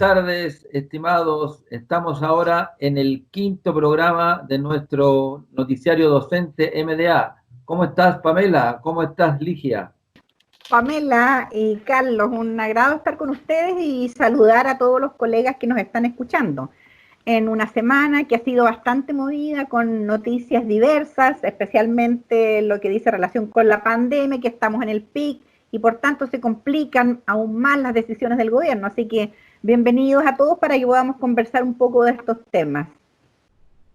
tardes, estimados. Estamos ahora en el quinto programa de nuestro noticiario docente MDA. ¿Cómo estás, Pamela? ¿Cómo estás, Ligia? Pamela y Carlos, un agrado estar con ustedes y saludar a todos los colegas que nos están escuchando en una semana que ha sido bastante movida con noticias diversas, especialmente lo que dice relación con la pandemia, que estamos en el pic y por tanto se complican aún más las decisiones del gobierno. Así que bienvenidos a todos para que podamos conversar un poco de estos temas.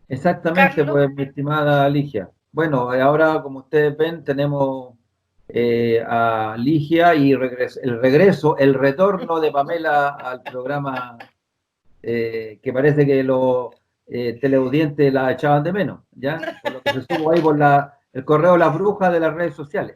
Exactamente, Carlos. pues, mi estimada Ligia. Bueno, ahora, como ustedes ven, tenemos a Ligia y el retorno de Pamela al programa, que parece que los teleaudientes la echaban de menos, ¿ya? Por lo que se supo ahí por el correo de las brujas de las redes sociales.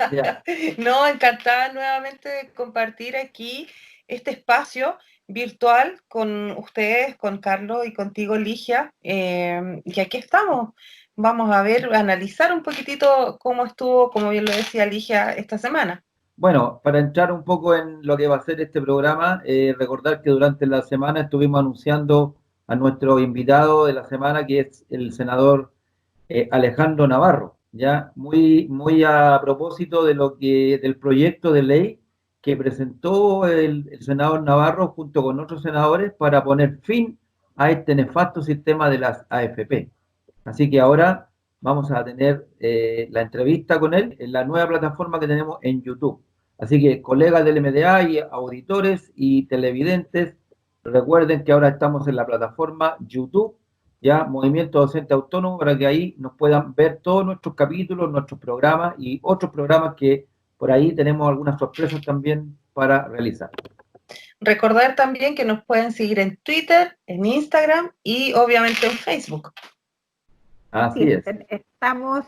Ya. No, encantada nuevamente de compartir aquí este espacio virtual con ustedes, con Carlos y contigo, Ligia. Y aquí estamos. Vamos a analizar un poquitito cómo estuvo, como bien lo decía Ligia, esta semana. Bueno, para entrar un poco en lo que va a ser este programa, recordar que durante la semana estuvimos anunciando a nuestro invitado de la semana, que es el senador Alejandro Navarro, ya muy a propósito de del proyecto de ley que presentó el senador Navarro junto con otros senadores para poner fin a este nefasto sistema de las AFP. Así que ahora vamos a tener la entrevista con él en la nueva plataforma que tenemos en YouTube. Así que colegas del MDA y auditores y televidentes, recuerden que ahora estamos en la plataforma YouTube, ya Movimiento Docente Autónomo, para que ahí nos puedan ver todos nuestros capítulos, nuestros programas y otros programas que por ahí tenemos algunas sorpresas también para realizar. Recordar también que nos pueden seguir en Twitter, en Instagram y obviamente en Facebook. Así es. Estamos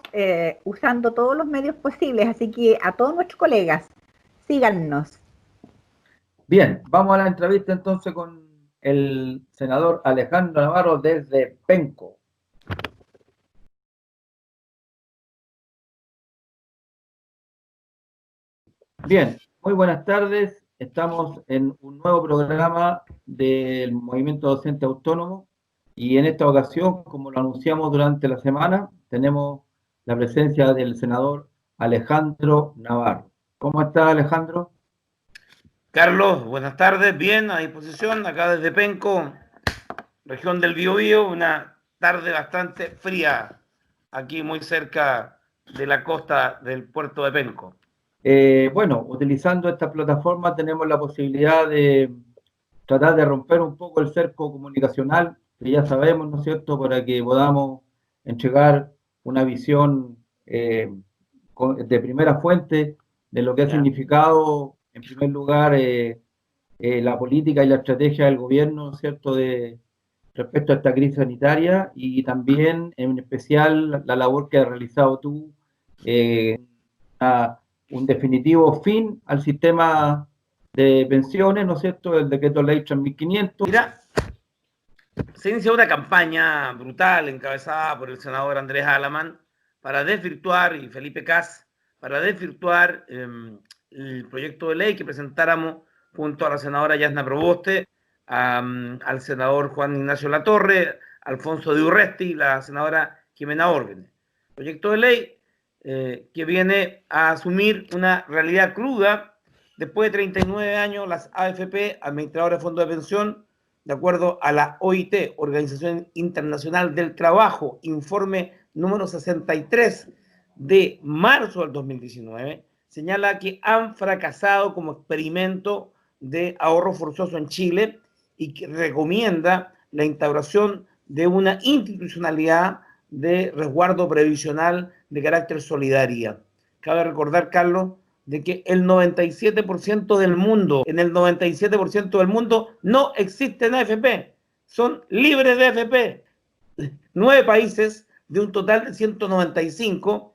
usando todos los medios posibles, así que a todos nuestros colegas, síganos. Bien, vamos a la entrevista entonces con el senador Alejandro Navarro desde Penco. Bien, muy buenas tardes. Estamos en un nuevo programa del Movimiento Docente Autónomo y en esta ocasión, como lo anunciamos durante la semana, tenemos la presencia del senador Alejandro Navarro. ¿Cómo está, Alejandro? Carlos, buenas tardes, bien, a disposición, acá desde Penco, región del Biobío, una tarde bastante fría, aquí muy cerca de la costa del puerto de Penco. Bueno, utilizando esta plataforma tenemos la posibilidad de tratar de romper un poco el cerco comunicacional, que ya sabemos, ¿no es cierto?, para que podamos entregar una visión de primera fuente de lo que ha significado, en primer lugar, la política y la estrategia del gobierno, ¿no es cierto?, respecto a esta crisis sanitaria y también, en especial, la labor que has realizado tú, un definitivo fin al sistema de pensiones, ¿no es cierto?, el decreto ley 3500. Mira, se inició una campaña brutal encabezada por el senador Andrés Alamán para desvirtuar, y Felipe Cas, para desvirtuar el proyecto de ley que presentáramos junto a la senadora Yasna Proboste, al senador Juan Ignacio Latorre, Alfonso de Urresti y la senadora Jimena Órdenes. Proyecto de ley que viene a asumir una realidad cruda. Después de 39 años, las AFP, administradoras de fondos de pensión, de acuerdo a la OIT, Organización Internacional del Trabajo, informe número 63 de marzo del 2019, señala que han fracasado como experimento de ahorro forzoso en Chile y que recomienda la instauración de una institucionalidad de resguardo previsional de carácter solidaria. Cabe recordar, Carlos, de que el 97% del mundo, en el 97% del mundo no existen AFP, son libres de AFP. 9 países de un total de 195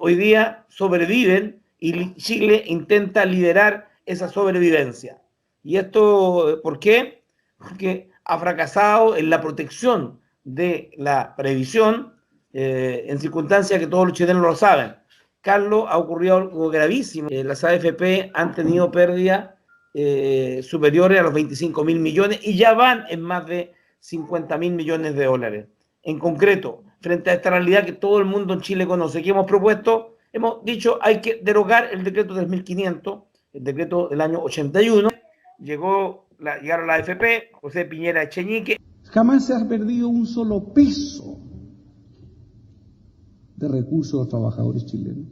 hoy día sobreviven y Chile intenta liderar esa sobrevivencia. ¿Y esto por qué? Porque ha fracasado en la protección de la previsión en circunstancias que todos los chilenos lo saben. Carlos, ha ocurrido algo gravísimo. Las AFP han tenido pérdida superiores a los 25.000 millones y ya van en más de 50.000 millones de dólares. En concreto, frente a esta realidad que todo el mundo en Chile conoce, que hemos propuesto, hemos dicho hay que derogar el decreto 3.500, el decreto del año 81. Llegaron la AFP, José Piñera Echeñique. Jamás se ha perdido un solo peso de recursos de los trabajadores chilenos.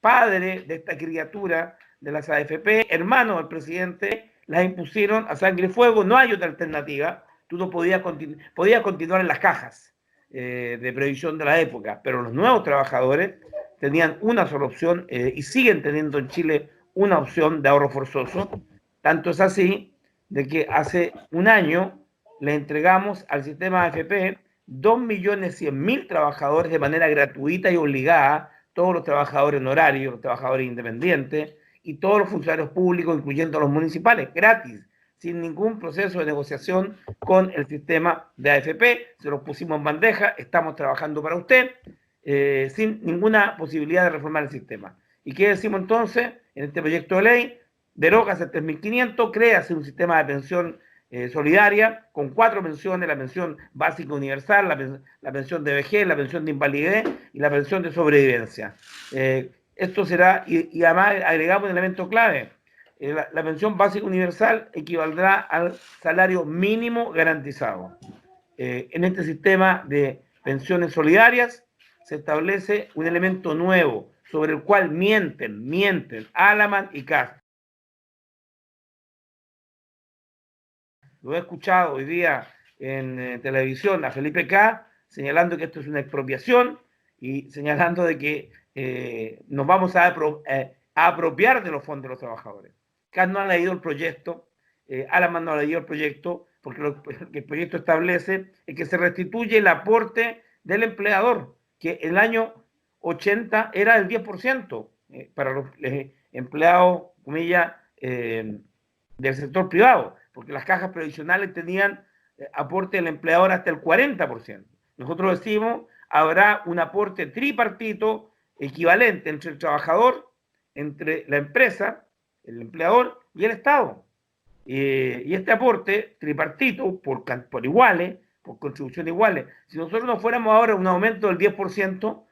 Padre de esta criatura de las AFP, hermano del presidente, las impusieron a sangre y fuego, no hay otra alternativa. Tú no podías continuar en las cajas de previsión de la época, pero los nuevos trabajadores tenían una sola opción y siguen teniendo en Chile una opción de ahorro forzoso. Tanto es así de que hace un año le entregamos al sistema AFP 2.100.000 trabajadores de manera gratuita y obligada, todos los trabajadores en horario, los trabajadores independientes y todos los funcionarios públicos, incluyendo los municipales, gratis, sin ningún proceso de negociación con el sistema de AFP. Se los pusimos en bandeja, estamos trabajando para usted, sin ninguna posibilidad de reformar el sistema. ¿Y qué decimos entonces en este proyecto de ley? Derogas el 3.500, créase un sistema de pensión solidaria con 4 pensiones: la pensión básica universal, la pensión de vejez, la pensión de invalidez y la pensión de sobrevivencia. Esto será, y además agregamos un elemento clave: la pensión básica universal equivaldrá al salario mínimo garantizado. En este sistema de pensiones solidarias se establece un elemento nuevo sobre el cual mienten Alaman y Kast. Lo he escuchado hoy día en televisión a Felipe K. señalando que esto es una expropiación y señalando de que nos vamos a apropiar de los fondos de los trabajadores. K no ha leído el proyecto, Alaman no ha leído el proyecto, porque lo que el proyecto establece es que se restituye el aporte del empleador, que el año 80 era el 10% para los empleados, comillas, del sector privado, porque las cajas previsionales tenían aporte del empleador hasta el 40%. Nosotros decimos, habrá un aporte tripartito equivalente entre el trabajador, entre la empresa, el empleador y el Estado. Y este aporte tripartito, por iguales, por contribución iguales, si nosotros no fuéramos ahora un aumento del 10%,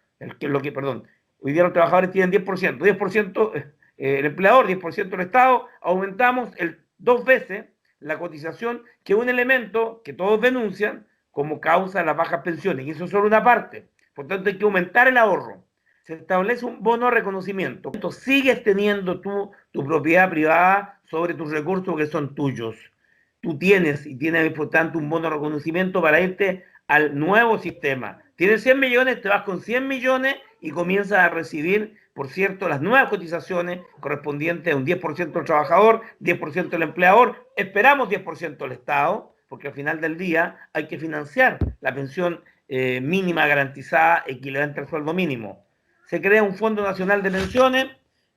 hoy día los trabajadores tienen 10% el empleador, 10% el Estado, aumentamos 2 veces la cotización, que es un elemento que todos denuncian como causa de las bajas pensiones, y eso es solo una parte. Por tanto, hay que aumentar el ahorro. Se establece un bono de reconocimiento. Sigues teniendo tu propiedad privada sobre tus recursos que son tuyos. Tú tienes por tanto un bono de reconocimiento para irte al nuevo sistema. Tienes 100 millones, te vas con 100 millones y comienzas a recibir, por cierto, las nuevas cotizaciones correspondientes a un 10% del trabajador, 10% del empleador. Esperamos 10% del Estado, porque al final del día hay que financiar la pensión mínima garantizada equivalente al sueldo mínimo. Se crea un Fondo Nacional de Pensiones,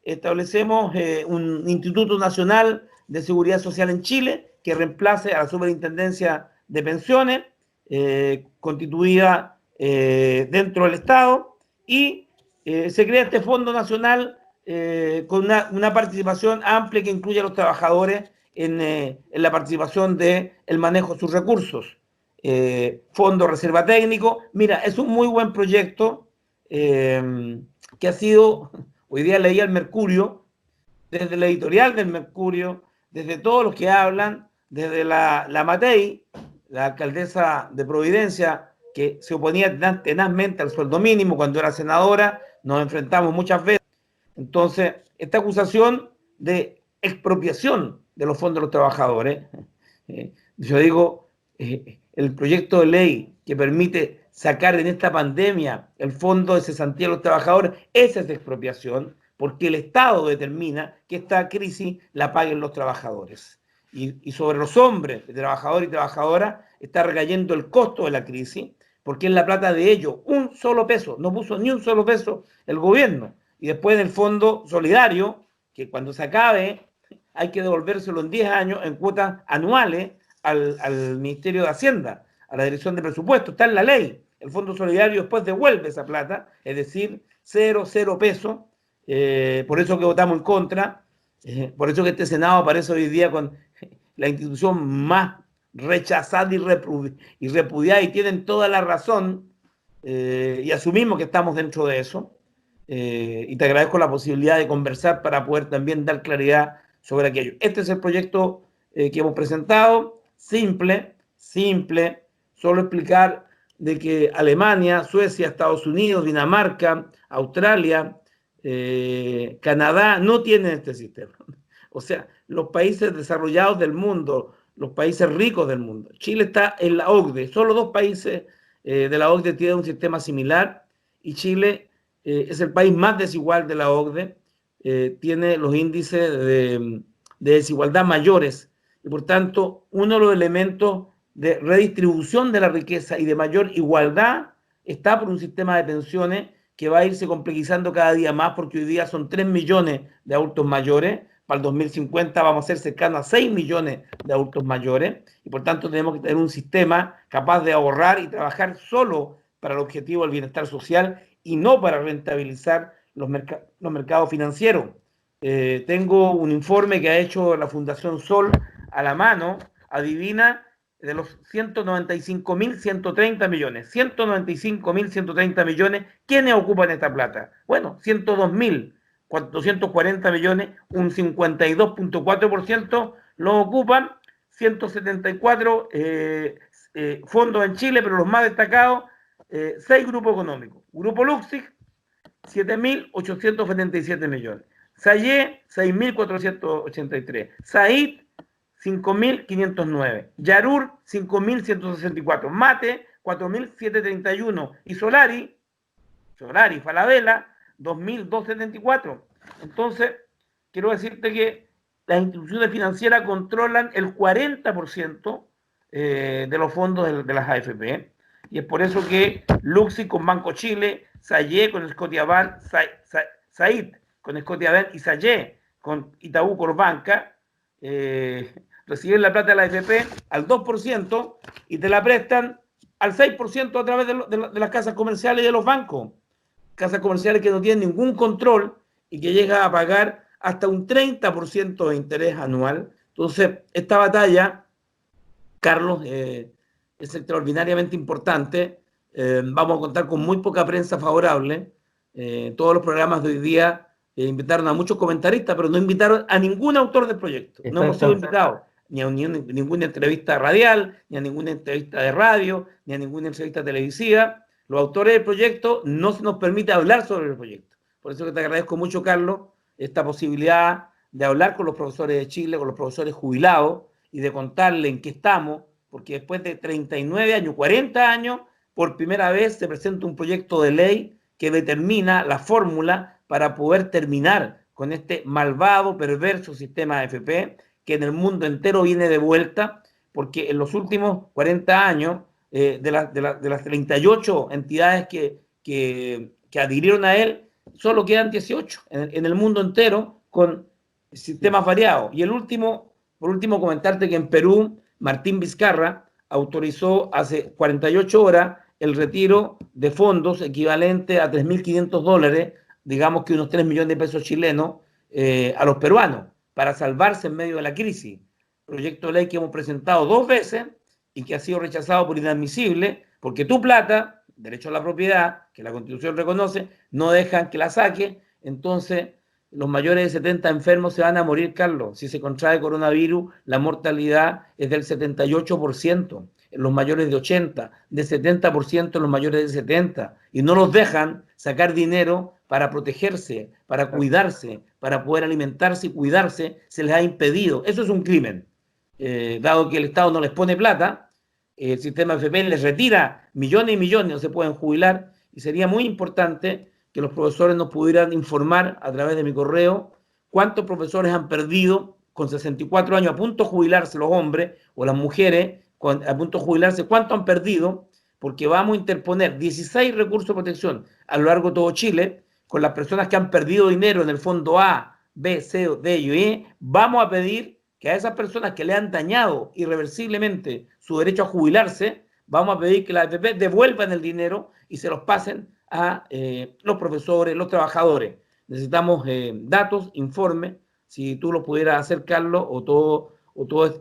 establecemos un Instituto Nacional de Seguridad Social en Chile que reemplace a la Superintendencia de Pensiones, constituida dentro del Estado, y se crea este Fondo Nacional con una participación amplia que incluye a los trabajadores en la participación del manejo de sus recursos. Fondo Reserva Técnico. Mira, es un muy buen proyecto que ha sido, hoy día leía el Mercurio, desde el editorial del Mercurio, desde todos los que hablan, desde la Matei, la alcaldesa de Providencia, que se oponía tenazmente al sueldo mínimo cuando era senadora, nos enfrentamos muchas veces. Entonces, esta acusación de expropiación de los fondos de los trabajadores, yo digo, el proyecto de ley que permite sacar en esta pandemia el fondo de cesantía de los trabajadores, esa es expropiación, porque el Estado determina que esta crisis la paguen los trabajadores. Y sobre los hombres, de trabajadores y trabajadoras, está recayendo el costo de la crisis, porque es la plata de ellos, un solo peso, no puso ni un solo peso el gobierno. Y después del fondo solidario, que cuando se acabe hay que devolvérselo en 10 años en cuotas anuales al Ministerio de Hacienda, a la Dirección de Presupuestos, está en la ley. El fondo solidario después devuelve esa plata, es decir, 0 pesos, por eso que votamos en contra. Por eso que este Senado aparece hoy día con la institución más rechazada y repudiada, y tienen toda la razón, y asumimos que estamos dentro de eso. Y te agradezco la posibilidad de conversar para poder también dar claridad sobre aquello. Este es el proyecto que hemos presentado, simple, solo explicar de que Alemania, Suecia, Estados Unidos, Dinamarca, Australia, Canadá no tienen este sistema. O sea, los países desarrollados del mundo, los países ricos del mundo. Chile está en la OCDE, solo 2 países de la OCDE tienen un sistema similar, y Chile es el país más desigual de la OCDE, tiene los índices de desigualdad mayores, y por tanto uno de los elementos de redistribución de la riqueza y de mayor igualdad está por un sistema de pensiones que va a irse complejizando cada día más, porque hoy día son 3 millones de adultos mayores, para el 2050 vamos a ser cercanos a 6 millones de adultos mayores, y por tanto tenemos que tener un sistema capaz de ahorrar y trabajar solo para el objetivo del bienestar social y no para rentabilizar los mercados financieros. Tengo un informe que ha hecho la Fundación Sol a la mano, adivina, de los 195.130 millones. 195.130 millones, ¿quiénes ocupan esta plata? Bueno, 102.440 millones, un 52.4% lo ocupan 174 fondos en Chile, pero los más destacados, 6 grupos económicos. Grupo Luxig, 7.877 millones. Sayé, 6.483. Said, 5.509. Yarur, 5.164. Mate, 4.731. Y Solari, Falabella, 2.274. Entonces, quiero decirte que las instituciones financieras controlan el 40% de los fondos de las AFP. Y es por eso que Luxig con Banco Chile, Sayé con Scotiabank, Said con Scotiabank y Sayé con Itaú Corbanca, reciben la plata de la AFP al 2% y te la prestan al 6% a través de las casas comerciales y de los bancos. Casas comerciales que no tienen ningún control y que llegan a pagar hasta un 30% de interés anual. Entonces, esta batalla, Carlos, es extraordinariamente importante. Vamos a contar con muy poca prensa favorable. Todos los programas de hoy día invitaron a muchos comentaristas, pero no invitaron a ningún autor del proyecto. No hemos sido invitados ni a ninguna entrevista radial, ni a ninguna entrevista de radio, ni a ninguna entrevista televisiva. Los autores del proyecto no se nos permite hablar sobre el proyecto. Por eso que te agradezco mucho, Carlos, esta posibilidad de hablar con los profesores de Chile, con los profesores jubilados, y de contarle en qué estamos, porque después de 39 años, 40 años, por primera vez se presenta un proyecto de ley que determina la fórmula para poder terminar con este malvado, perverso sistema de AFP, que en el mundo entero viene de vuelta, porque en los últimos 40 años, de las 38 entidades que adhirieron a él, solo quedan 18 en el mundo entero con sistemas variados. Y por último, comentarte que en Perú, Martín Vizcarra autorizó hace 48 horas el retiro de fondos equivalente a $3.500, digamos que unos 3 millones de pesos chilenos, a los peruanos, para salvarse en medio de la crisis. Proyecto de ley que hemos presentado 2 veces y que ha sido rechazado por inadmisible, porque tu plata, derecho a la propiedad, que la Constitución reconoce, no dejan que la saque. Entonces, los mayores de 70 enfermos se van a morir, Carlos. Si se contrae coronavirus, la mortalidad es del 78%, en los mayores de 80, de 70% en los mayores de 70, y no los dejan sacar dinero para protegerse, para cuidarse, para poder alimentarse y cuidarse, se les ha impedido. Eso es un crimen. Dado que el Estado no les pone plata, el sistema FP les retira millones y millones, no se pueden jubilar, y sería muy importante que los profesores nos pudieran informar a través de mi correo cuántos profesores han perdido con 64 años a punto de jubilarse, los hombres, o las mujeres a punto de jubilarse, cuánto han perdido, porque vamos a interponer 16 recursos de protección a lo largo de todo Chile con las personas que han perdido dinero en el fondo A, B, C, D y E. Vamos a pedir que a esas personas que le han dañado irreversiblemente su derecho a jubilarse, vamos a pedir que la AFP devuelvan el dinero y se los pasen a los profesores, los trabajadores. Necesitamos datos, informes, si tú lo pudieras hacer, Carlos, o todo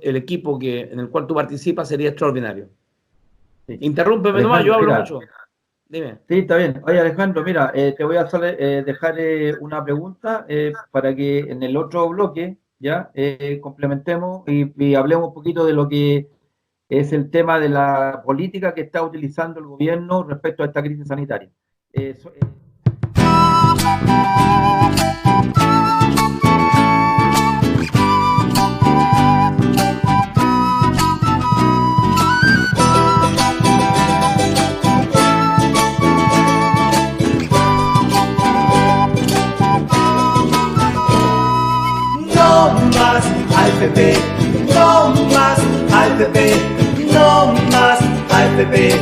el equipo en el cual tú participas, sería extraordinario. Sí. Interrúmpeme nomás, yo hablo mira, mucho. Dime. Sí, está bien. Oye, Alejandro, mira, te voy a dejar una pregunta para que en el otro bloque ya complementemos y hablemos un poquito de lo que es el tema de la política que está utilizando el gobierno respecto a esta crisis sanitaria. No más al PP, no más al PP, no más al PP,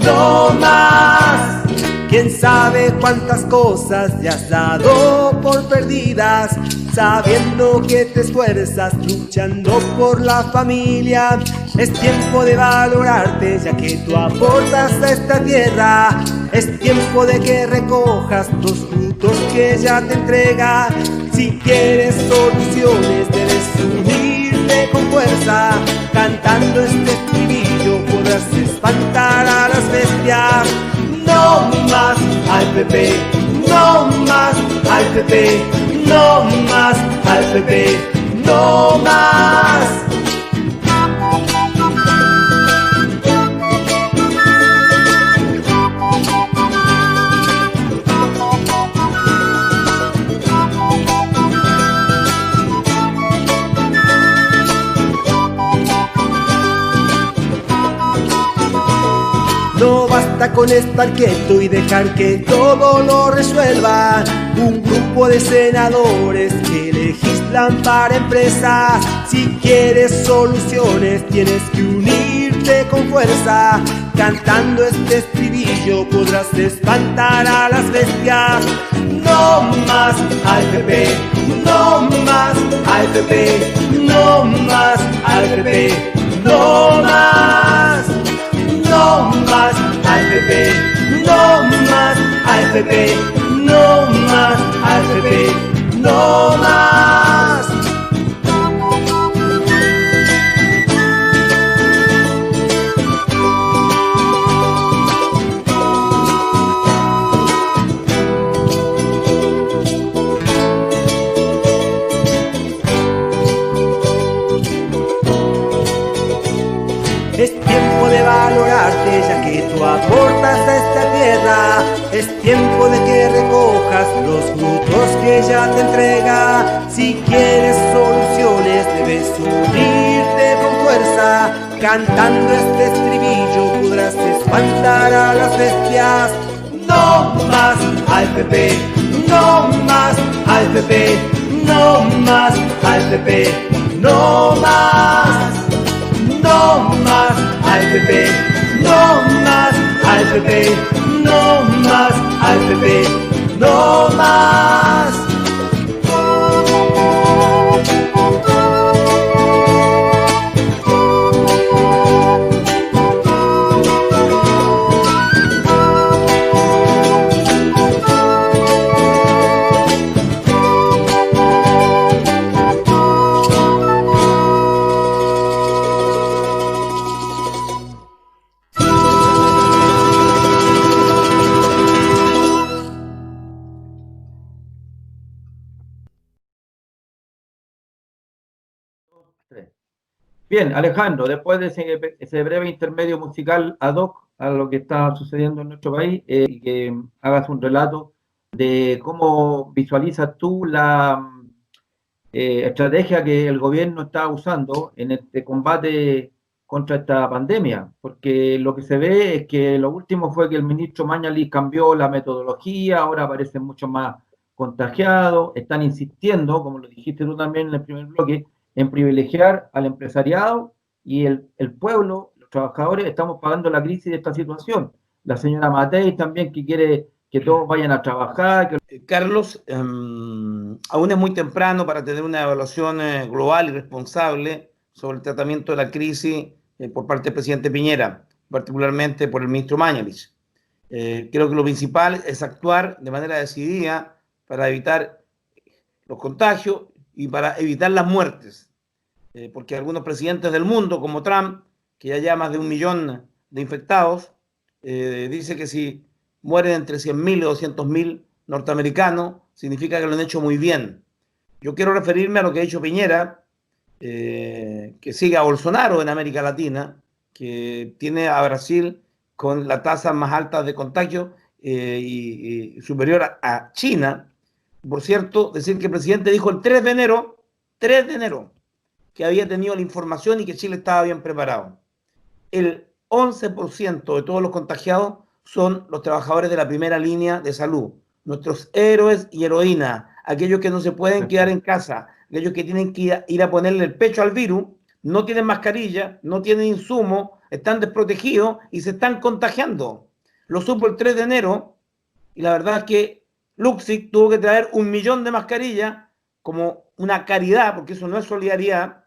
no más. Quién sabe cuántas cosas ya has dado por perdidas, sabiendo que te esfuerzas luchando por la familia. Es tiempo de valorarte, ya que tú aportas a esta tierra. Es tiempo de que recojas los frutos que ella te entrega. Si quieres soluciones, debes unirte con fuerza. Cantando este estribillo podrás espantar a las bestias. No más al PP, no más al PP, no más al PP, no más. No basta con estar quieto y dejar que todo lo resuelva un grupo de senadores que legislan para empresas. Si quieres soluciones tienes que unirte con fuerza. Cantando este estribillo podrás espantar a las bestias. No más al PP, no más al PP, no más al PP, no más. No más al PP, no más al PP, no más al PP, no más. Es tiempo de valorarte, ya que tú aportas a esta tierra. Es tiempo de que recojas los frutos que ella te entrega. Si quieres soluciones, debes unirte con fuerza. Cantando este estribillo podrás espantar a las bestias. No más al PP, no más al PP, no más al PP, no más. No más al PP, no más al PP, no más al PP, no más. Bien, Alejandro, después de ese breve intermedio musical ad hoc a lo que está sucediendo en nuestro país, y que hagas un relato de cómo visualizas tú la estrategia que el gobierno está usando en este combate contra esta pandemia, porque lo que se ve es que lo último fue que el ministro Mañalich cambió la metodología, ahora aparecen mucho más contagiados, están insistiendo, como lo dijiste tú también en el primer bloque, en privilegiar al empresariado y el pueblo, los trabajadores, estamos pagando la crisis de esta situación. La señora Matei también que quiere que todos vayan a trabajar. Carlos, aún es muy temprano para tener una evaluación global y responsable sobre el tratamiento de la crisis por parte del presidente Piñera, particularmente por el ministro Mañalich. Creo que lo principal es actuar de manera decidida para evitar los contagios y para evitar las muertes. Porque algunos presidentes del mundo, como Trump, que ya lleva más de 1 millón de infectados, dice que si mueren entre 100.000 y 200.000 norteamericanos, significa que lo han hecho muy bien. Yo quiero referirme a lo que ha dicho Piñera, que sigue a Bolsonaro en América Latina, que tiene a Brasil con la tasa más alta de contagio y superior a China. Por cierto, decir que el presidente dijo el 3 de enero, que había tenido la información y que Chile estaba bien preparado. El 11% de todos los contagiados son los trabajadores de la primera línea de salud, nuestros héroes y heroínas, aquellos que no se pueden quedar en casa, aquellos que tienen que ir a ponerle el pecho al virus, no tienen mascarilla, no tienen insumo, están desprotegidos y se están contagiando. Lo supo el 3 de enero y la verdad es que Luxic tuvo que traer 1 millón de mascarillas como una caridad, porque eso no es solidaridad,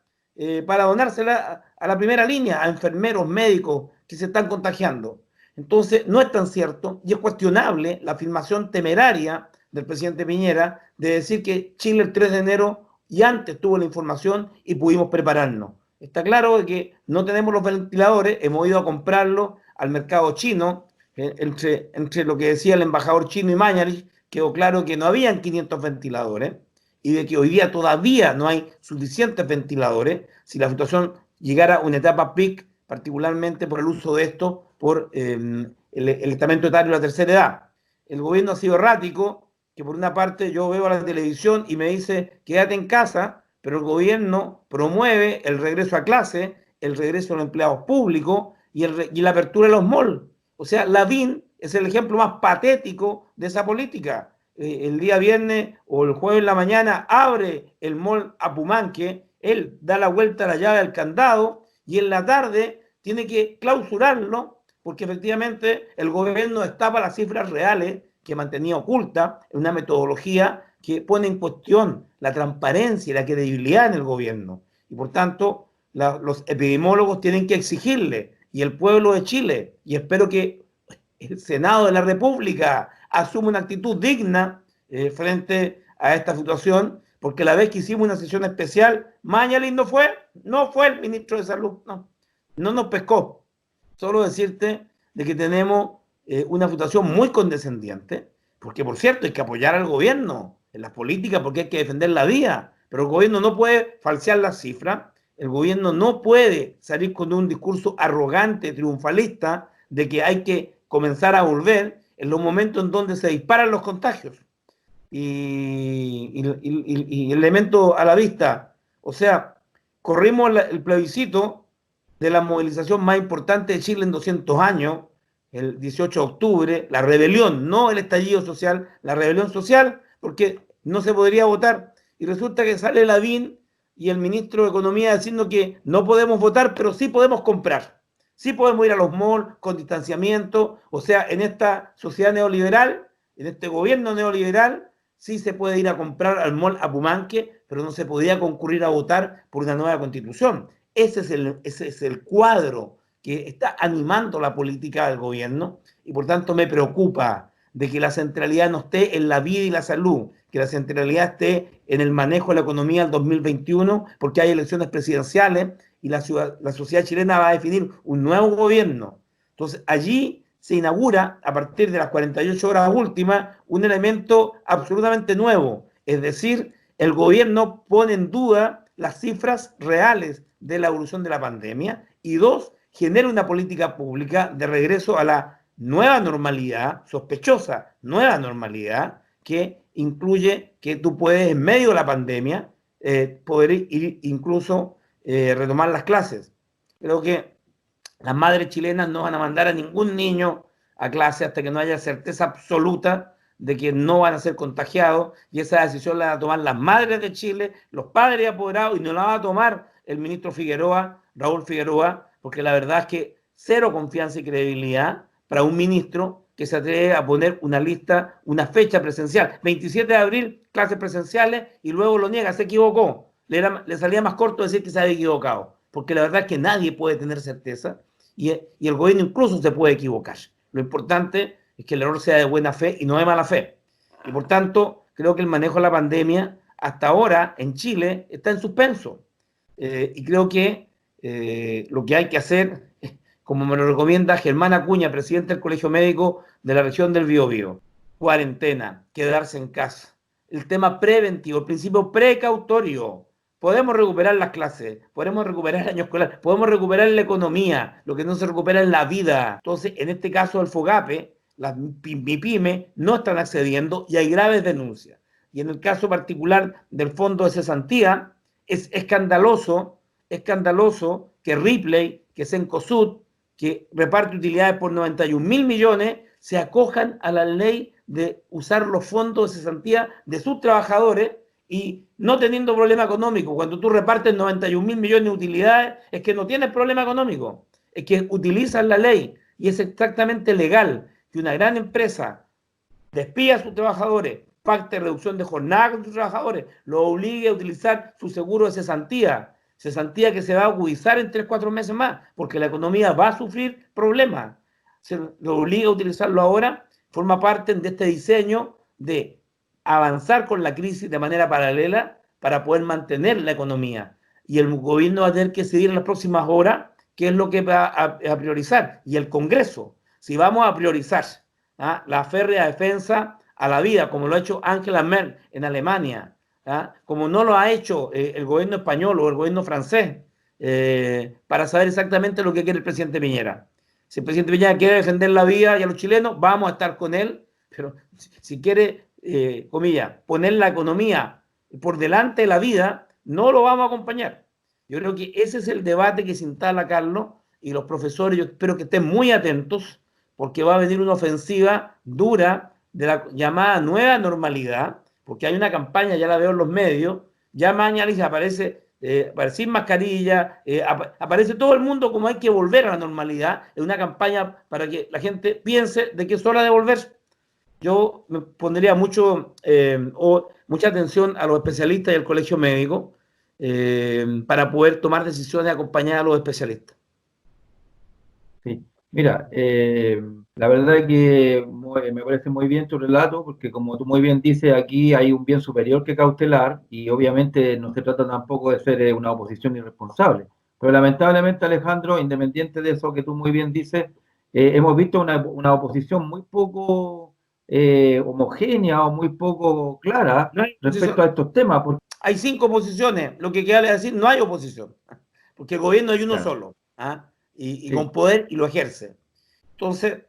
para donársela a la primera línea, a enfermeros, médicos que se están contagiando. Entonces, no es tan cierto y es cuestionable la afirmación temeraria del presidente Piñera de decir que Chile el 3 de enero y antes tuvo la información y pudimos prepararnos. Está claro que no tenemos los ventiladores, hemos ido a comprarlos al mercado chino, entre lo que decía el embajador chino y Mañalich, quedó claro que no habían 500 ventiladores y de que hoy día todavía no hay suficientes ventiladores si la situación llegara a una etapa peak, particularmente por el uso de esto por el estamento etario de la tercera edad. El gobierno ha sido errático, que por una parte yo veo a la televisión y me dice quédate en casa, pero el gobierno promueve el regreso a clase, el regreso a los empleados públicos y la apertura de los malls. O sea, Lavín es el ejemplo más patético de esa política. El día viernes o el jueves en la mañana abre el mall Apumanque, él da la vuelta a la llave al candado y en la tarde tiene que clausurarlo porque efectivamente el gobierno destapa las cifras reales que mantenía oculta en una metodología que pone en cuestión la transparencia y la credibilidad en el gobierno. Y por tanto, los epidemiólogos tienen que exigirle, y el pueblo de Chile, y espero que el Senado de la República asuma una actitud digna frente a esta situación, porque la vez que hicimos una sesión especial, Mañalich no fue el ministro de Salud, no nos pescó. Solo decirte de que tenemos una situación muy condescendiente, porque por cierto hay que apoyar al gobierno en las políticas porque hay que defender la vida, pero el gobierno no puede falsear las cifras, el gobierno no puede salir con un discurso arrogante, triunfalista, de que hay que comenzar a volver en los momentos en donde se disparan los contagios. Y elemento a la vista, o sea, corrimos el plebiscito de la movilización más importante de Chile en 200 años, el 18 de octubre, la rebelión, no el estallido social, la rebelión social, porque no se podría votar. Y resulta que sale Lavín y el ministro de Economía diciendo que no podemos votar, pero sí podemos comprar. Sí podemos ir a los malls con distanciamiento. O sea, en esta sociedad neoliberal, en este gobierno neoliberal, sí se puede ir a comprar al mall Apumanque, pero no se podía concurrir a votar por una nueva constitución. Ese es el cuadro que está animando la política del gobierno y por tanto me preocupa de que la centralidad no esté en la vida y la salud, que la centralidad esté en el manejo de la economía del 2021, porque hay elecciones presidenciales y la sociedad chilena va a definir un nuevo gobierno. Entonces allí se inaugura a partir de las 48 horas últimas un elemento absolutamente nuevo, es decir, el gobierno pone en duda las cifras reales de la evolución de la pandemia y dos, genera una política pública de regreso a la nueva normalidad, sospechosa nueva normalidad, que incluye que tú puedes en medio de la pandemia poder ir incluso retomar las clases. Creo que las madres chilenas no van a mandar a ningún niño a clase hasta que no haya certeza absoluta de que no van a ser contagiados y esa decisión la van a tomar las madres de Chile, los padres apoderados y no la va a tomar el ministro Figueroa, Raúl Figueroa, porque la verdad es que cero confianza y credibilidad para un ministro que se atreve a poner una lista, una fecha presencial. 27 de abril, clases presenciales, y luego lo niega, se equivocó. Le salía más corto decir que se había equivocado, porque la verdad es que nadie puede tener certeza y el gobierno incluso se puede equivocar. Lo importante es que el error sea de buena fe y no de mala fe. Y por tanto, creo que el manejo de la pandemia hasta ahora en Chile está en suspenso. Y creo que lo que hay que hacer, como me lo recomienda Germán Acuña, presidente del Colegio Médico de la región del Biobío, cuarentena, quedarse en casa. El tema preventivo, el principio precautorio. Podemos recuperar las clases, podemos recuperar el año escolar, podemos recuperar la economía, lo que no se recupera es la vida. Entonces, en este caso, el FOGAPE, las MIPYME no están accediendo y hay graves denuncias. Y en el caso particular del fondo de cesantía, es escandaloso que Ripley, que Cencosud, que reparte utilidades por 91.000 millones, se acojan a la ley de usar los fondos de cesantía de sus trabajadores y no teniendo problema económico. Cuando tú repartes 91.000 millones de utilidades, es que no tienes problema económico, es que utilizas la ley y es exactamente legal que una gran empresa despida a sus trabajadores, pacte reducción de jornada con sus trabajadores, lo obligue a utilizar su seguro de cesantía que se va a agudizar en 3-4 meses más, porque la economía va a sufrir problemas. Se lo obliga a utilizarlo ahora, forma parte de este diseño de avanzar con la crisis de manera paralela para poder mantener la economía. Y el gobierno va a tener que decidir en las próximas horas qué es lo que va a priorizar. Y el Congreso, si vamos a priorizar la férrea defensa a la vida, como lo ha hecho Angela Merkel en Alemania, como no lo ha hecho el gobierno español o el gobierno francés, para saber exactamente lo que quiere el presidente Piñera. Si el presidente Piñera quiere defender la vida y a los chilenos, vamos a estar con él, pero si quiere, comillas, poner la economía por delante de la vida, no lo vamos a acompañar. Yo creo que ese es el debate que se instala, Carlos, y los profesores, yo espero que estén muy atentos, porque va a venir una ofensiva dura de la llamada nueva normalidad, porque hay una campaña, ya la veo en los medios, ya mañana aparece sin mascarilla, aparece todo el mundo como hay que volver a la normalidad, es una campaña para que la gente piense de que es hora de volver. Yo me pondría mucha atención a los especialistas y al colegio médico para poder tomar decisiones acompañadas a los especialistas. Sí. Mira, la verdad es que me parece muy bien tu relato, porque como tú muy bien dices, aquí hay un bien superior que cautelar y obviamente no se trata tampoco de ser una oposición irresponsable. Pero lamentablemente, Alejandro, independiente de eso que tú muy bien dices, hemos visto una oposición muy poco homogénea o muy poco clara respecto a estos temas. Hay 5 oposiciones, lo que queda decir, no hay oposición, porque el gobierno hay uno solo. Y sí, con poder y lo ejerce. Entonces,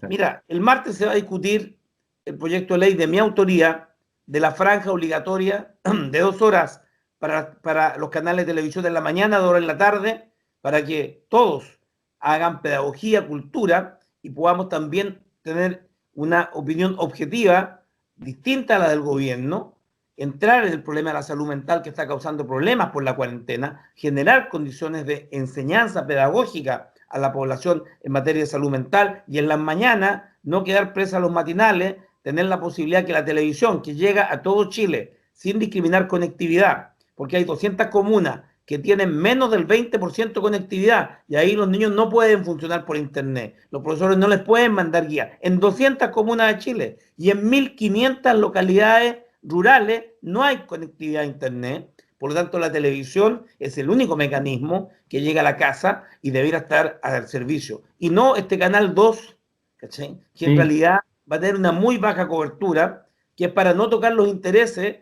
mira, el martes se va a discutir el proyecto de ley de mi autoría de la franja obligatoria de 2 horas para los canales de televisión en la mañana, 2 horas en la tarde, para que todos hagan pedagogía, cultura y podamos también tener una opinión objetiva distinta a la del gobierno, entrar en el problema de la salud mental que está causando problemas por la cuarentena, generar condiciones de enseñanza pedagógica a la población en materia de salud mental y en las mañanas no quedar presa a los matinales, tener la posibilidad que la televisión que llega a todo Chile sin discriminar conectividad, porque hay 200 comunas que tienen menos del 20% de conectividad y ahí los niños no pueden funcionar por internet, los profesores no les pueden mandar guías, en 200 comunas de Chile y en 1.500 localidades rurales no hay conectividad a internet, por lo tanto la televisión es el único mecanismo que llega a la casa y debería estar al servicio. Y no este canal 2, ¿cachai? Que en realidad va a tener una muy baja cobertura, que es para no tocar los intereses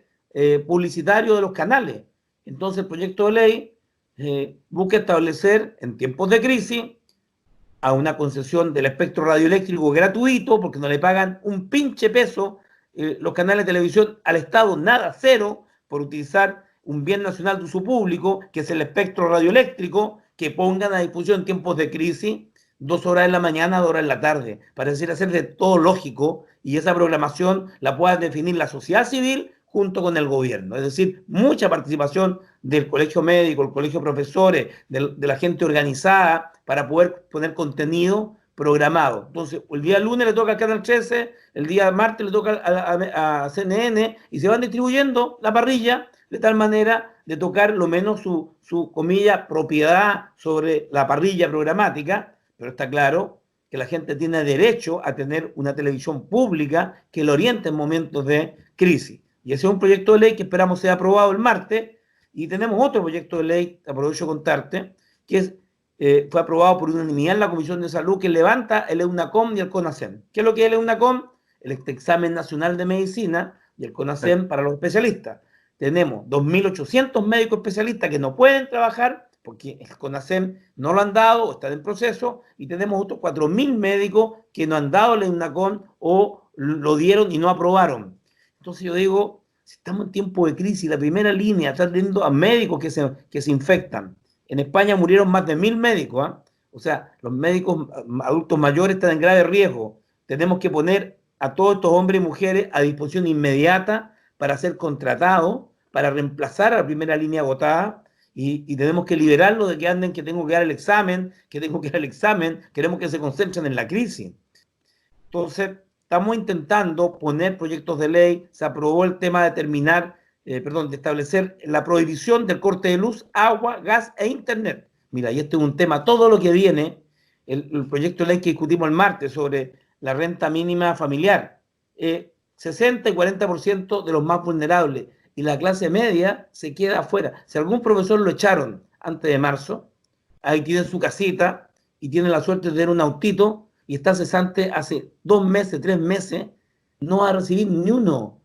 publicitarios de los canales. Entonces el proyecto de ley busca establecer en tiempos de crisis a una concesión del espectro radioeléctrico gratuito, porque no le pagan un pinche peso los canales de televisión al Estado, nada, cero, por utilizar un bien nacional de uso público, que es el espectro radioeléctrico, que pongan a disposición en tiempos de crisis 2 horas en la mañana, 2 horas en la tarde, para decir, hacer de todo lógico, y esa programación la pueda definir la sociedad civil junto con el gobierno. Es decir, mucha participación del colegio médico, el colegio de profesores, de la gente organizada, para poder poner contenido programado. Entonces, el día lunes le toca al Canal 13, el día martes le toca a CNN, y se van distribuyendo la parrilla de tal manera de tocar lo menos su comilla, propiedad sobre la parrilla programática, pero está claro que la gente tiene derecho a tener una televisión pública que lo oriente en momentos de crisis. Y ese es un proyecto de ley que esperamos sea aprobado el martes, y tenemos otro proyecto de ley, aprovecho contarte, que fue aprobado por unanimidad en la Comisión de Salud, que levanta el EUNACOM y el CONASEM. ¿Qué es lo que es el EUNACOM? El Examen Nacional de Medicina, y el CONASEM para los especialistas. Tenemos 2.800 médicos especialistas que no pueden trabajar porque el CONASEM no lo han dado o están en proceso, y tenemos otros 4.000 médicos que no han dado el EUNACOM o lo dieron y no aprobaron. Entonces yo digo, si estamos en tiempo de crisis, la primera línea está teniendo a médicos que se infectan. En España murieron más de 1.000 médicos, ¿eh? O sea, los médicos adultos mayores están en grave riesgo. Tenemos que poner a todos estos hombres y mujeres a disposición inmediata para ser contratados, para reemplazar a la primera línea agotada, y tenemos que liberarlos de que anden, que tengo que dar el examen, queremos que se concentren en la crisis. Entonces, estamos intentando poner proyectos de ley, se aprobó el tema de de establecer la prohibición del corte de luz, agua, gas e internet. Mira, y este es un tema, todo lo que viene, el proyecto de ley que discutimos el martes sobre la renta mínima familiar, 60 y 40% de los más vulnerables, y la clase media se queda afuera. Si algún profesor lo echaron antes de marzo, ahí tiene su casita y tiene la suerte de tener un autito y está cesante hace 2 meses, 3 meses, no va a recibir ni uno.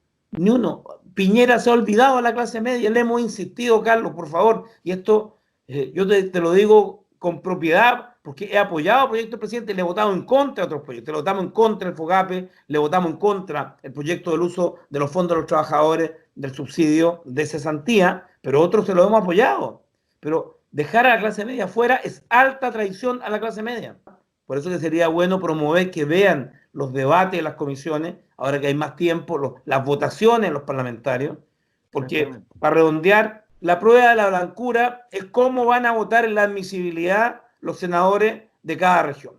Piñera se ha olvidado a la clase media, le hemos insistido, Carlos, por favor, y esto yo te lo digo con propiedad, porque he apoyado proyectos del presidente, le he votado en contra de otros proyectos, le votamos en contra el FOGAPE, le votamos en contra el proyecto del uso de los fondos de los trabajadores, del subsidio de cesantía, pero otros se lo hemos apoyado. Pero dejar a la clase media fuera es alta traición a la clase media. Por eso que sería bueno promover que vean los debates de las comisiones, ahora que hay más tiempo, las votaciones de los parlamentarios, porque para redondear, la prueba de la blancura es cómo van a votar en la admisibilidad los senadores de cada región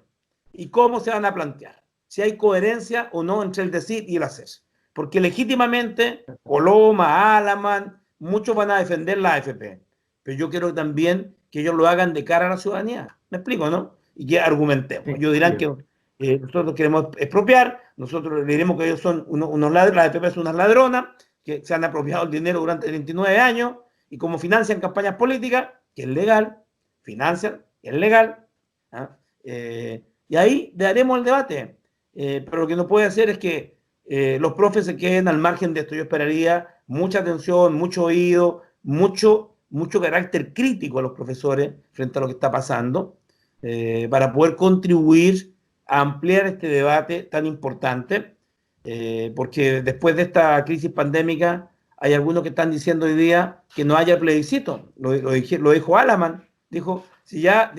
y cómo se van a plantear, si hay coherencia o no entre el decir y el hacer. Porque legítimamente, Coloma, Alaman, muchos van a defender la AFP, pero yo quiero también que ellos lo hagan de cara a la ciudadanía. ¿Me explico, no? Y que argumentemos. Sí, ellos dirán que nosotros queremos expropiar, nosotros le diremos que ellos son unos ladrones, la AFP es unas ladronas, que se han apropiado el dinero durante 29 años, y como financian campañas políticas, que es legal, financian, es legal, y ahí daremos el debate. Pero lo que no puede hacer es que los profes se queden al margen de esto. Yo esperaría mucha atención, mucho oído, mucho carácter crítico a los profesores frente a lo que está pasando, para poder contribuir a ampliar este debate tan importante, porque después de esta crisis pandémica hay algunos que están diciendo hoy día que no haya plebiscito. Lo dijo Alaman, dijo, si ya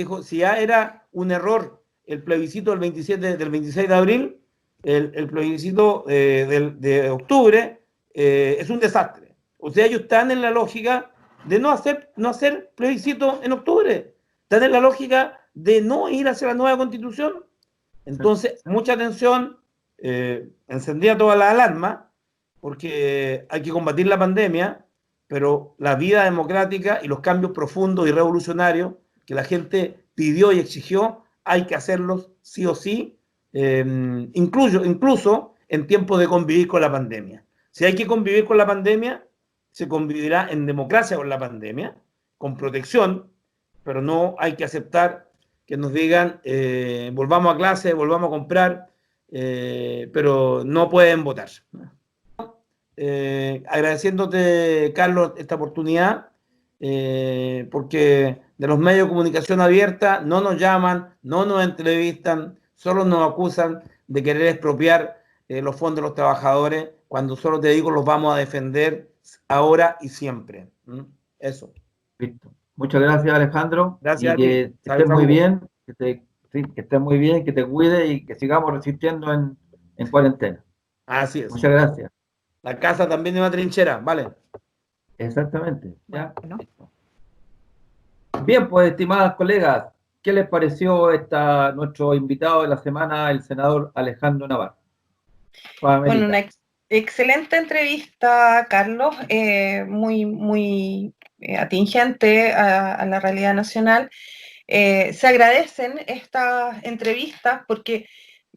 era un error el plebiscito del 26 de abril, el plebiscito de octubre es un desastre. O sea, ellos están en la lógica de no hacer plebiscito en octubre. Están en la lógica de no ir hacia la nueva constitución. Entonces, mucha atención, encendía toda la alarma, porque hay que combatir la pandemia, pero la vida democrática y los cambios profundos y revolucionarios que la gente pidió y exigió, hay que hacerlos sí o sí, incluso en tiempos de convivir con la pandemia. Si hay que convivir con la pandemia, se convivirá en democracia con la pandemia, con protección, pero no hay que aceptar que nos digan volvamos a clase, volvamos a comprar, pero no pueden votar. Agradeciéndote, Carlos, esta oportunidad, porque de los medios de comunicación abierta no nos llaman, no nos entrevistan, solo nos acusan de querer expropiar los fondos de los trabajadores, cuando solo te digo los vamos a defender ahora y siempre. Eso. Listo. Muchas gracias, Alejandro. Gracias. Y que estés muy bien, que estés muy bien, que te cuide y que sigamos resistiendo en cuarentena. Así es. Muchas gracias. La casa también es una trinchera, ¿vale? Exactamente. ¿Ya? Bueno. Bien, pues, estimadas colegas, ¿qué les pareció nuestro invitado de la semana, el senador Alejandro Navarro? Bueno, una excelente entrevista, Carlos, muy atingente a la realidad nacional. Se agradecen estas entrevistas porque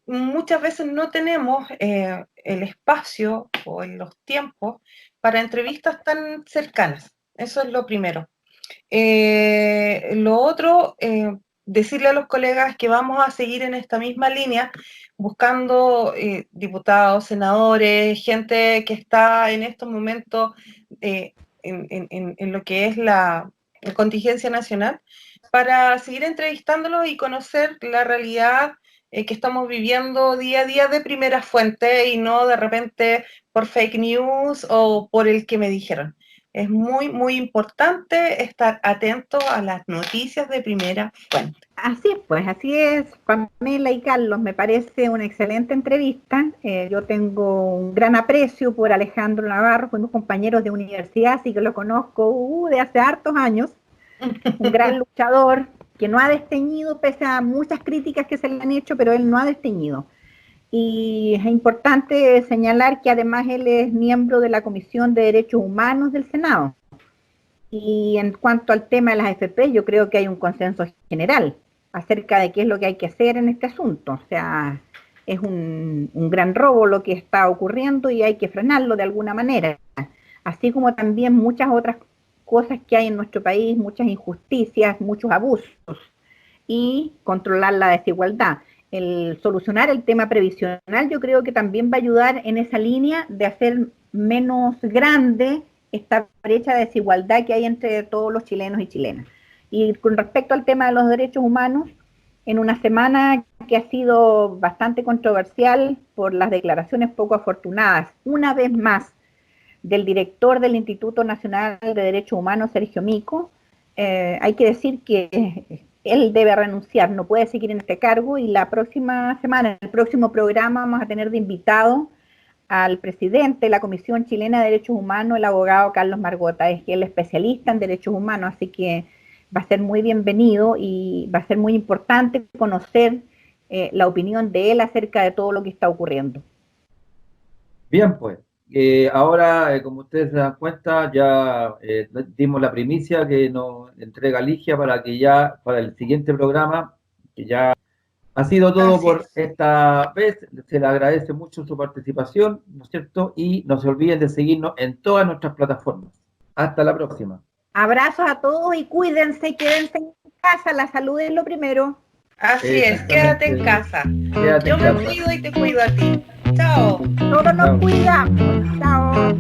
muchas veces no tenemos el espacio o los tiempos para entrevistas tan cercanas. Eso es lo primero. Lo otro, decirle a los colegas que vamos a seguir en esta misma línea, buscando diputados, senadores, gente que está en estos momentos en lo que es la contingencia nacional, para seguir entrevistándolos y conocer la realidad que estamos viviendo día a día de primera fuente y no de repente por fake news o por el que me dijeron. Es muy, muy importante estar atento a las noticias de primera fuente. Así es, Pamela y Carlos, me parece una excelente entrevista. Yo tengo un gran aprecio por Alejandro Navarro, fuimos compañeros de universidad, así que lo conozco de hace hartos años. Un gran luchador que no ha desteñido, pese a muchas críticas que se le han hecho, pero él no ha desteñido. Y es importante señalar que además él es miembro de la Comisión de Derechos Humanos del Senado. Y en cuanto al tema de las AFP, yo creo que hay un consenso general acerca de qué es lo que hay que hacer en este asunto. O sea, es un gran robo lo que está ocurriendo y hay que frenarlo de alguna manera. Así como también muchas otras cosas que hay en nuestro país, muchas injusticias, muchos abusos, y controlar la desigualdad. El solucionar el tema previsional yo creo que también va a ayudar en esa línea de hacer menos grande esta brecha de desigualdad que hay entre todos los chilenos y chilenas. Y con respecto al tema de los derechos humanos, en una semana que ha sido bastante controversial por las declaraciones poco afortunadas, una vez más, del director del Instituto Nacional de Derechos Humanos, Sergio Mico, hay que decir que él debe renunciar, no puede seguir en este cargo, y la próxima semana, en el próximo programa, vamos a tener de invitado al presidente de la Comisión Chilena de Derechos Humanos, el abogado Carlos Margota, es el especialista en derechos humanos, así que va a ser muy bienvenido y va a ser muy importante conocer la opinión de él acerca de todo lo que está ocurriendo. Bien, pues. Ahora, como ustedes se dan cuenta, ya dimos la primicia que nos entrega Ligia para que ya, para el siguiente programa, que ya ha sido todo por esta vez. Se le agradece mucho su participación, ¿no es cierto? Y no se olviden de seguirnos en todas nuestras plataformas. Hasta la próxima. Abrazos a todos y cuídense, quédense en casa, la salud es lo primero. Así es, quédate en casa. Yo me cuido y te cuido a ti. Chao. Todos nos cuidamos. Chao.